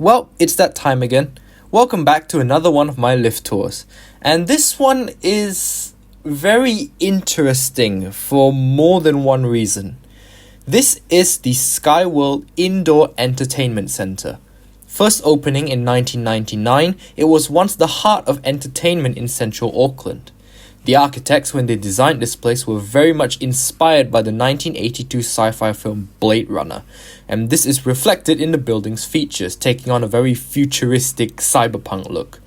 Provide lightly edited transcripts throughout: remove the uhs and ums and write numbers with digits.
Well, it's that time again. Welcome back to another one of my lift tours. And this one is very interesting for more than one reason. This is the SkyWorld Indoor Entertainment Centre. First opening in 1999, it was once the heart of entertainment in Central Auckland. The architects, when they designed this place, were very much inspired by the 1982 sci-fi film Blade Runner, and this is reflected in the building's features, taking on a very futuristic cyberpunk look.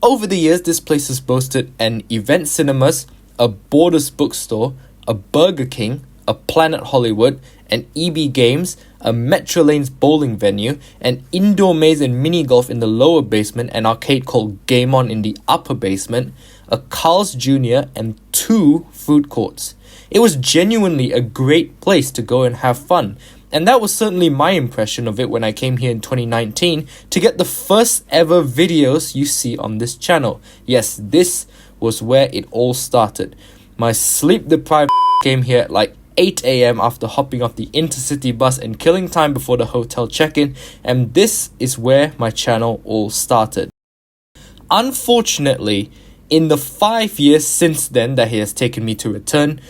Over the years, this place has boasted an event cinemas, a Borders bookstore, a Burger King, a Planet Hollywood, an EB Games, a Metro Lanes bowling venue, an indoor maze and mini golf in the lower basement, an arcade called Game On in the upper basement, a Carl's Jr. and 2 food courts. It was genuinely a great place to go and have fun, and that was certainly my impression of it when I came here in 2019 to get the first ever videos you see on this channel. Yes, this was where it all started. My sleep-deprived came here at like 8 a.m. after hopping off the intercity bus and killing time before the hotel check-in, and this is where my channel all started. Unfortunately, in the 5 years since then that it has taken me to return,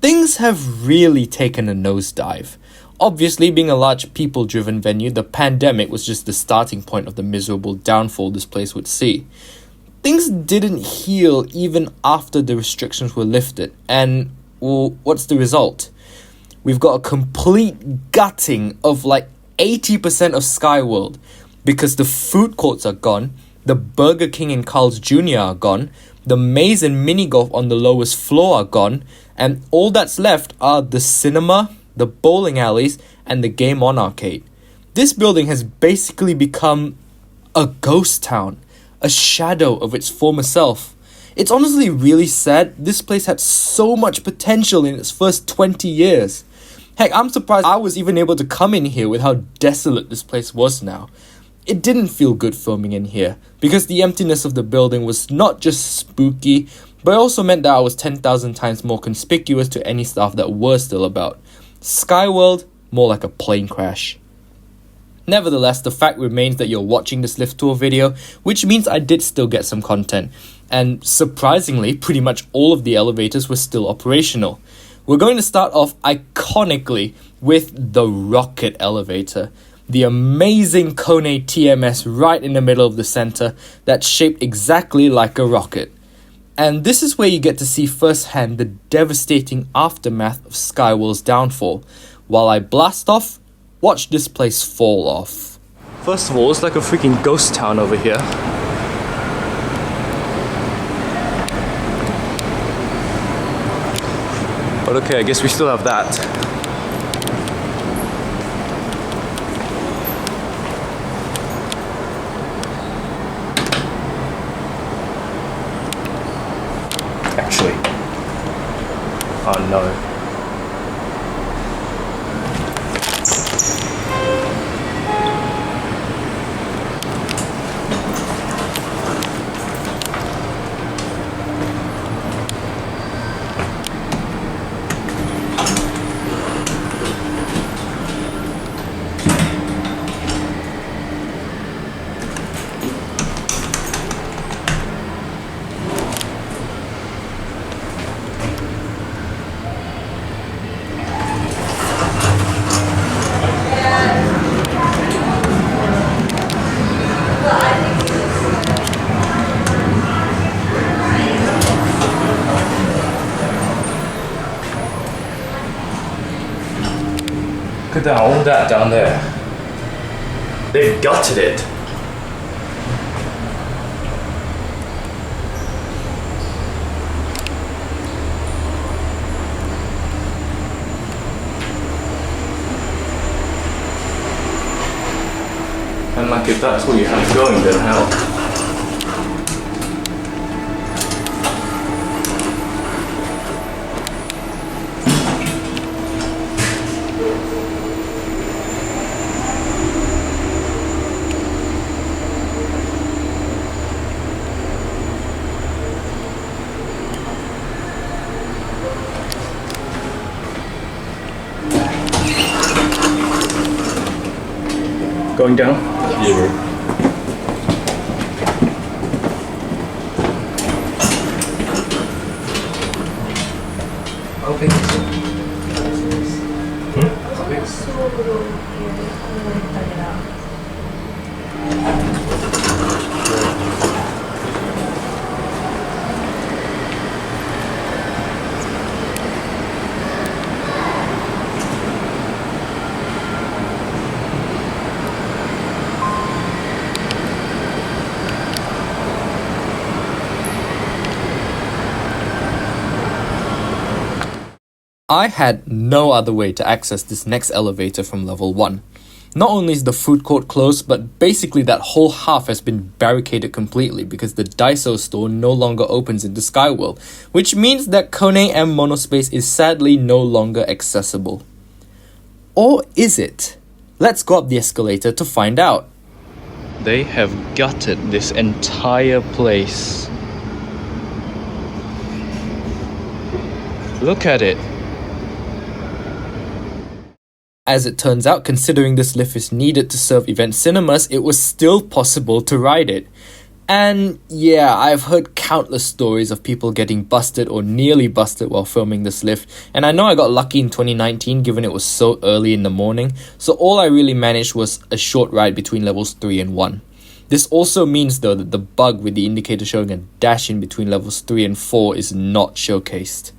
things have really taken a nosedive. Obviously, being a large people-driven venue, the pandemic was just the starting point of the miserable downfall this place would see. Things didn't heal even after the restrictions were lifted, and well, what's the result? We've got a complete gutting of like 80% of SkyWorld because the food courts are gone, the Burger King and Carl's Jr. are gone, the maze and mini golf on the lowest floor are gone, and all that's left are the cinema, the bowling alleys, and the Game On arcade. This building has basically become a ghost town, a shadow of its former self. It's honestly really sad. This place had so much potential in its first 20 years. Heck, I'm surprised I was even able to come in here with how desolate this place was now. It didn't feel good filming in here, because the emptiness of the building was not just spooky, but it also meant that I was 10,000 times more conspicuous to any staff that were still about. SkyWorld, more like a plane crash. Nevertheless, the fact remains that you're watching this lift tour video, which means I did still get some content. And surprisingly, pretty much all of the elevators were still operational. We're going to start off iconically with the rocket elevator. The amazing KONE TMS right in the middle of the center that's shaped exactly like a rocket. And this is where you get to see firsthand the devastating aftermath of SkyWorld's downfall. While I blast off, watch this place fall off. First of all, it's like a freaking ghost town over here. But okay, I guess we still have that. Actually, oh no. Look at all that down there. They've gutted it. And like if that's what you have going, then hell. Going down? Yes. I had no other way to access this next elevator from level 1. Not only is the food court closed, but basically that whole half has been barricaded completely because the Daiso store no longer opens into Skyworld, which means that Kone M Monospace is sadly no longer accessible. Or is it? Let's go up the escalator to find out. They have gutted this entire place. Look at it. As it turns out, considering this lift is needed to serve event cinemas, it was still possible to ride it. And yeah, I've heard countless stories of people getting busted or nearly busted while filming this lift, and I know I got lucky in 2019 given it was so early in the morning, so all I really managed was a short ride between levels 3 and 1. This also means though that the bug with the indicator showing a dash in between levels 3 and 4 is not showcased.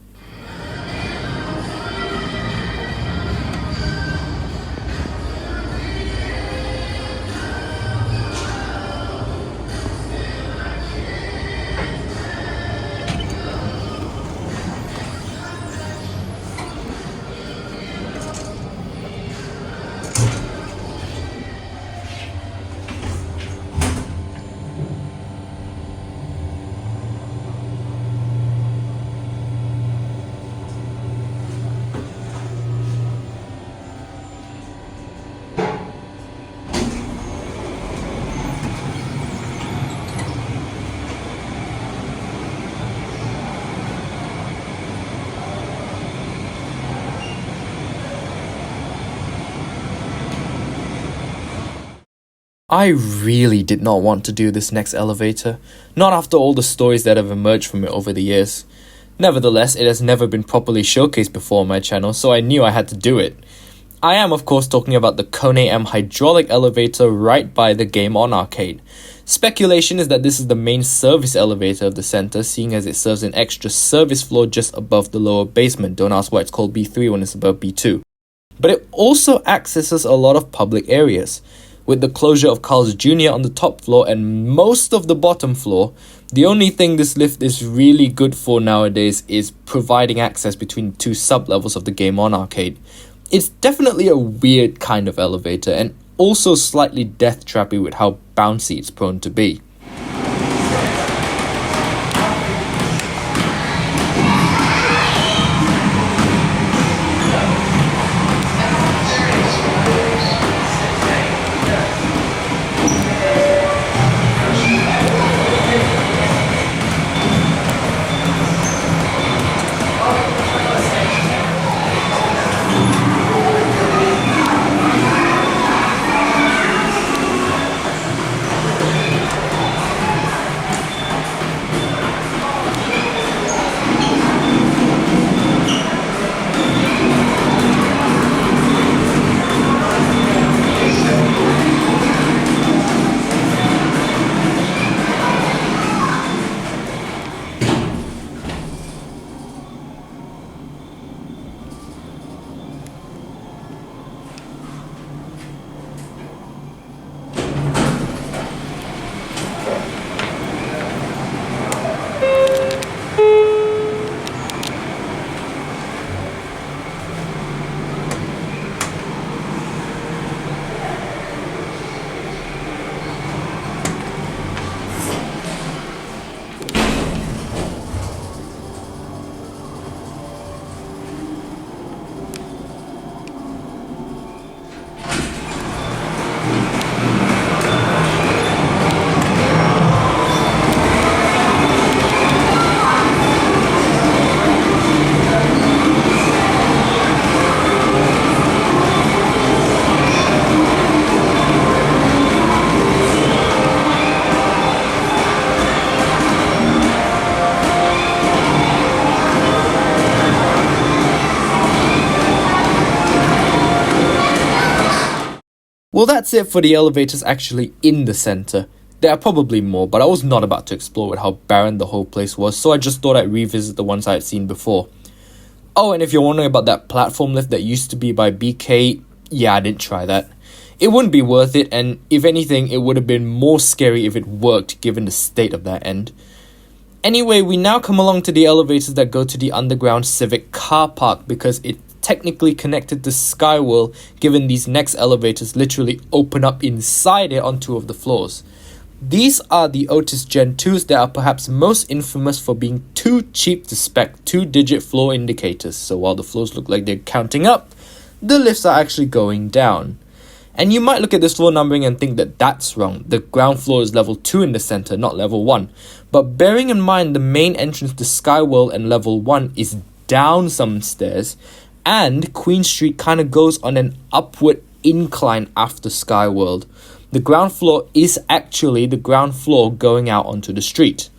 I really did not want to do this next elevator, not after all the stories that have emerged from it over the years. Nevertheless, it has never been properly showcased before on my channel, so I knew I had to do it. I am of course talking about the Kone M hydraulic elevator right by the Game On arcade. Speculation is that this is the main service elevator of the center, seeing as it serves an extra service floor just above the lower basement. Don't ask why it's called B3 when it's above B2. But it also accesses a lot of public areas. With the closure of Carl's Jr. on the top floor and most of the bottom floor, the only thing this lift is really good for nowadays is providing access between two sub-levels of the Game On arcade. It's definitely a weird kind of elevator and also slightly death trappy with how bouncy it's prone to be. that's it for the elevators actually in the center. There are probably more, but I was not about to explore with how barren the whole place was, so I just thought I'd revisit the ones I had seen before. Oh, and if you're wondering about that platform lift that used to be by BK, yeah, I didn't try that. It wouldn't be worth it, and if anything, it would have been more scary if it worked given the state of that end. Anyway, we now come along to the elevators that go to the underground Civic car park because it's technically connected to Skyworld, given these next elevators literally open up inside it on two of the floors. These are the Otis Gen 2s that are perhaps most infamous for being too cheap to spec 2-digit floor indicators, so while the floors look like they're counting up, the lifts are actually going down. And you might look at this floor numbering and think that that's wrong. The ground floor is level 2 in the center, not level 1. But bearing in mind the main entrance to Skyworld and level 1 is down some stairs, and Queen Street kind of goes on an upward incline after Skyworld. The ground floor is actually the ground floor going out onto the street.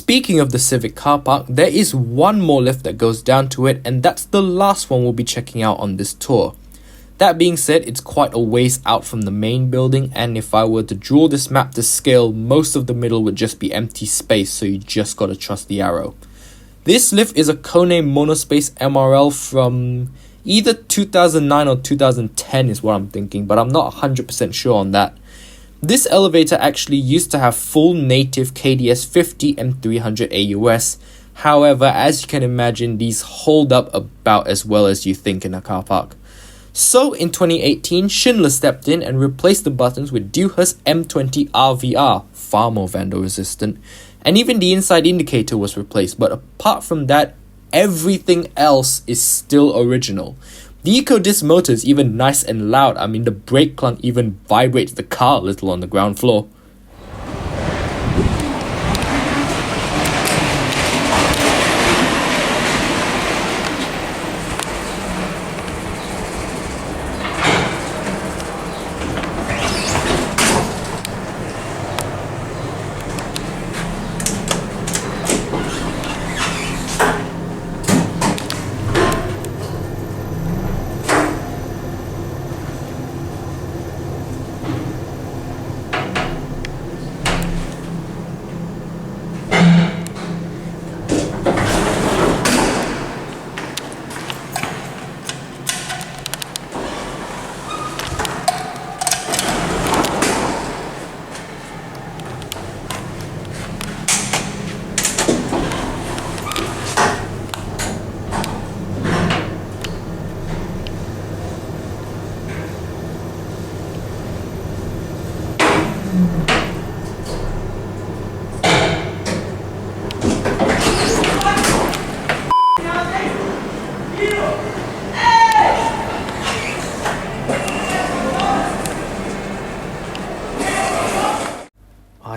Speaking of the Civic car park, there is one more lift that goes down to it, and that's the last one we'll be checking out on this tour. That being said, it's quite a ways out from the main building, and if I were to draw this map to scale, most of the middle would just be empty space, so you just gotta trust the arrow. This lift is a KONE monospace MRL from either 2009 or 2010 is what I'm thinking, but I'm not 100% sure on that. This elevator actually used to have full native KDS 50 and 300 AUS. However, as you can imagine, these hold up about as well as you think in a car park. So in 2018, Schindler stepped in and replaced the buttons with Dewhurst M20 RVR, far more vandal resistant, and even the inside indicator was replaced, but apart from that, everything else is still original. The EcoDisc motor is even nice and loud. I mean, the brake clunk even vibrates the car a little on the ground floor.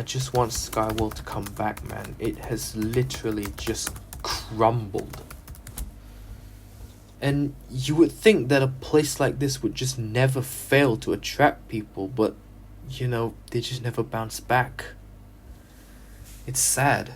I just want Skyworld to come back, man. It has literally just crumbled. And you would think that a place like this would just never fail to attract people, but, they just never bounce back. It's sad.